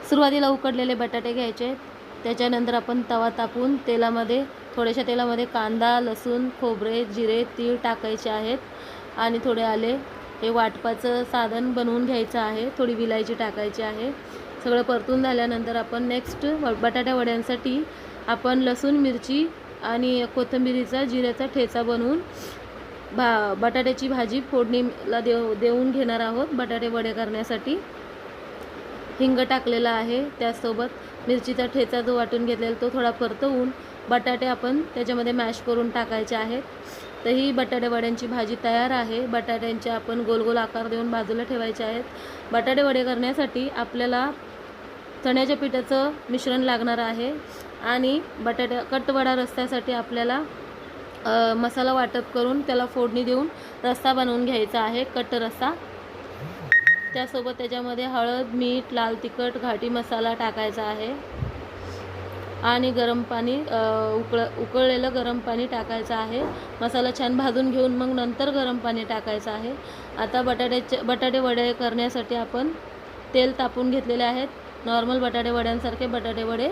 सुरुवातीला उकडलेले बटाटे घ्यायचे, त्याच्यानंतर आपण तवा तापून थोड्याशा तेलामध्ये कांदा, लसूण, खोबरे, जिरे, तीळ टाकायचे आहेत आणि थोडे आले. हे वाटपाचं साधन बनवून घ्यायचं आहे. थोडी विलायची टाकायची आहे. सगळं परतून झाल्यानंतर आपण नेक्स्ट बटाट्या वड्यांसाठी आपण लसूण, मिरची आणि कोथिंबीरीचा, जिऱ्याचा ठेचा बनवून बटाट्याची भाजी फोडणीला देऊन घेणार आहोत. बटाटे वडे करण्यासाठी हिंग टाकलेला आहे. त्यासोबत मिरचीचा ठेचा जो वाटून घेतलेला तो थोडा परतवून बटाटे आपण त्याच्यामध्ये मॅश करून टाकायचे आहेत. तर ही बटाटे वड्यांची भाजी तयार आहे. बटाट्यांचे आपण गोल गोल आकार देऊन बाजूला ठेवायचे आहेत. बटाटे वडे करण्यासाठी आपल्याला चण्याच्या पिठाचं मिश्रण लागणार आहे आणि कटवडा रस्त्यासाठी आपल्याला मसाला वाटप करून त्याला फोडणी देऊन रस्सा बनवून घ्यायचा आहे, कट रस्सा. त्यासोबत त्याच्यामध्ये हळद, मीठ, लाल तिखट, घाटी मसाला टाकायचा आहे आणि गरम पाणी, उकळलेलं गरम पाणी टाकायचं आहे. मसाला छान भाजून घेऊन मग नंतर गरम पाणी टाकायचं आहे. आता बटाटे वडे करण्यासाठी आपण तेल तापून घेतलेले आहेत. नॉर्मल बटाटे वड्यांसारखे बटाटे वडे